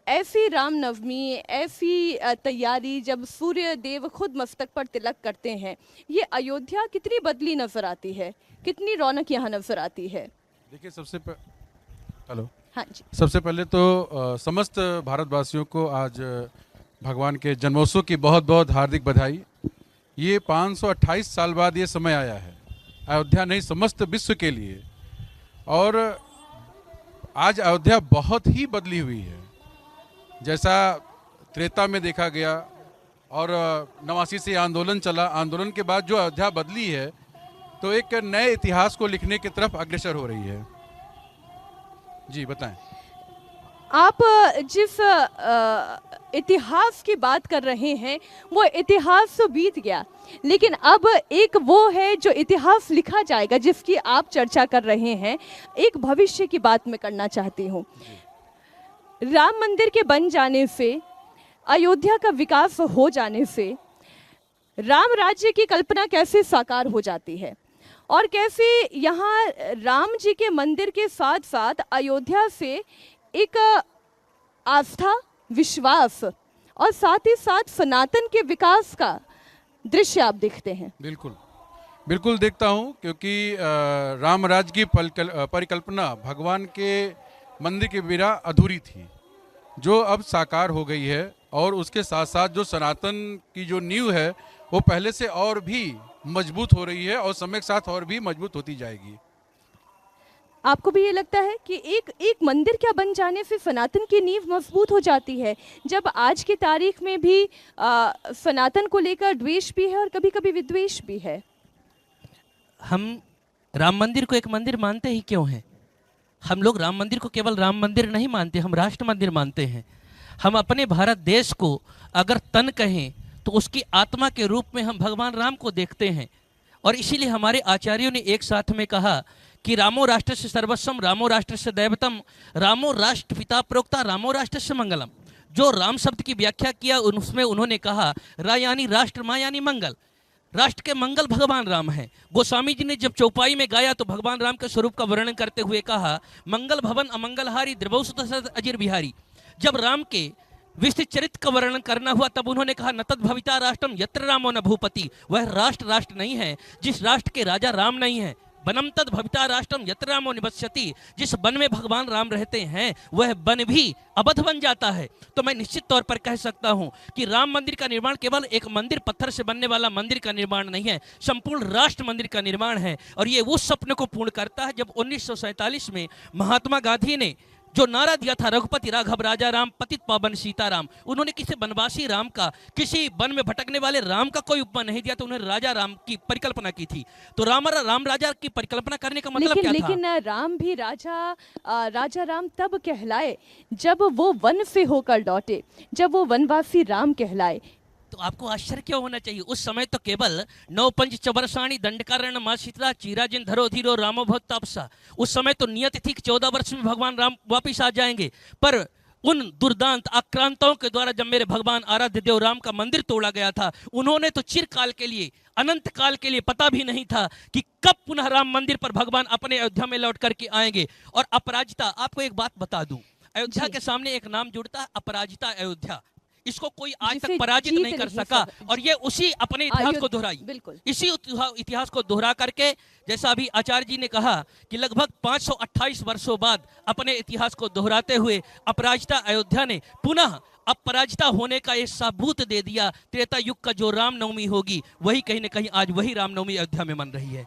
ऐसी रामनवमी, ऐसी तैयारी जब सूर्य देव खुद मस्तक पर तिलक करते हैं, ये अयोध्या कितनी बदली नजर आती है, कितनी रौनक यहाँ नजर आती है। देखिए हेलो। हाँ जी। सबसे पहले तो समस्त भारतवासियों को आज भगवान के जन्मोत्सव की बहुत बहुत हार्दिक बधाई। ये 528 साल बाद ये समय आया है, अयोध्या नहीं समस्त विश्व के लिए। और आज अयोध्या बहुत ही बदली हुई है, जैसा त्रेता में देखा गया और 89 से आंदोलन चला। आंदोलन के बाद जो अयोध्या बदली है तो एक नए इतिहास को लिखने की तरफ अग्रसर हो रही है। जी बताएं। आप जिस इतिहास की बात कर रहे हैं वो इतिहास तो बीत गया, लेकिन अब एक वो है जो इतिहास लिखा जाएगा जिसकी आप चर्चा कर रहे हैं। एक भविष्य की बात मैं करना चाहती हूँ। राम मंदिर के बन जाने से, अयोध्या का विकास हो जाने से राम राज्य की कल्पना कैसे साकार हो जाती है और कैसे यहाँ राम जी के मंदिर के साथ साथ अयोध्या से एक आस्था, विश्वास और साथ ही साथ सनातन के विकास का दृश्य आप देखते हैं। बिल्कुल बिल्कुल देखता हूँ, क्योंकि राम राज्य की परिकल्पना भगवान के मंदिर के बिना अधूरी थी, जो अब साकार हो गई है। और उसके साथ साथ जो सनातन की जो नींव है वो पहले से और भी मजबूत हो रही है और समय के साथ और भी मजबूत होती जाएगी। आपको भी ये लगता है कि एक मंदिर क्या बन जाने से सनातन की नींव मजबूत हो जाती है, जब आज की तारीख में भी सनातन को लेकर द्वेष भी है और कभी कभी विद्वेष भी है। हम राम मंदिर को एक मंदिर मानते ही क्यों हैं? हम लोग राम मंदिर को केवल राम मंदिर नहीं मानते, हम राष्ट्र मंदिर मानते हैं। हम अपने भारत देश को अगर तन कहें तो उसकी आत्मा के रूप में हम भगवान राम को देखते हैं। और इसीलिए हमारे आचार्यों ने एक साथ में कहा कि रामो राष्ट्र से सर्वस्वम, रामो राष्ट्र से दैवतम, रामो राष्ट्र पिता प्रोक्ता, रामो राष्ट्र से मंगलम। जो राम शब्द की व्याख्या किया उसमें उन्होंने कहा रा यानी राष्ट्र, मा यानी मंगल। राष्ट्र के मंगल भगवान राम हैं। गोस्वामी जी ने जब चौपाई में गाया तो भगवान राम के स्वरूप का वर्णन करते हुए कहा मंगल भवन अमंगलहारी द्रवसुत अजिर बिहारी। जब राम के विस्तृत चरित्र का वर्णन करना हुआ तब उन्होंने कहा न तद भविता राष्ट्रम यत्र रामो न भूपति। वह राष्ट्र नहीं है जिस राष्ट्र के राजा राम नहीं है। वनम तद भविता राष्ट्रम यत्र रामो निवस्यति। जिस वन में भगवान राम रहते हैं वह वन भी अवध बन जाता है। तो मैं निश्चित तौर पर कह सकता हूं कि राम मंदिर का निर्माण केवल एक मंदिर, पत्थर से बनने वाला मंदिर का निर्माण नहीं है, संपूर्ण राष्ट्र मंदिर का निर्माण है। और ये उस सपने को पूर्ण करता है जब 1947 में महात्मा गांधी ने जो नारा दिया था रघुपति राघव राजा राम पतित पावन सीताराम। उन्होंने किसी वनवासी राम का, किसी वन में भटकने वाले राम का कोई उपमा नहीं दिया, तो उन्होंने राजा राम की परिकल्पना की थी। तो राम राजा की परिकल्पना करने का मतलब क्या था? लेकिन राम भी राजा राम तब कहलाए जब वो वन से होकर लौटे, जब वो वनवासी राम कहलाए। तो आपको आश्चर्य क्यों होना चाहिए? उस समय तो केवल 9 पंच चबरसाणी दंडकारण मां शीतला चीराजिन धरो धीरो रामो भक्त तापसा। उस समय तो नियत थी कि 14 वर्ष में भगवान राम वापिस आ जाएंगे। पर उन दुर्दांत आक्रांताओं के द्वारा जब मेरे भगवान आराध्य देव राम का मंदिर तोड़ा गया था, उन्होंने तो चिरकाल के लिए, अनंत काल के लिए पता भी नहीं था कि कब पुनः राम मंदिर पर भगवान अपने अयोध्या में लौट करके आएंगे। और अपराजिता, आपको एक बात बता दूं, अयोध्या के सामने एक नाम जुड़ता है, अपराजिता अयोध्या। इसको कोई आज तक पराजित नहीं कर सका। और ये उसी अपने इतिहास को दोहराई, इसी इतिहास को दोहरा करके, जैसा अभी आचार्य जी ने कहा कि लगभग 528 वर्षों बाद अपने इतिहास को दोहराते हुए अपराजिता अयोध्या ने पुनः अपराजिता होने का एक सबूत दे दिया। त्रेता युग का जो रामनवमी होगी वही कहीं न कहीं आज वही रामनवमी अयोध्या में मन रही है।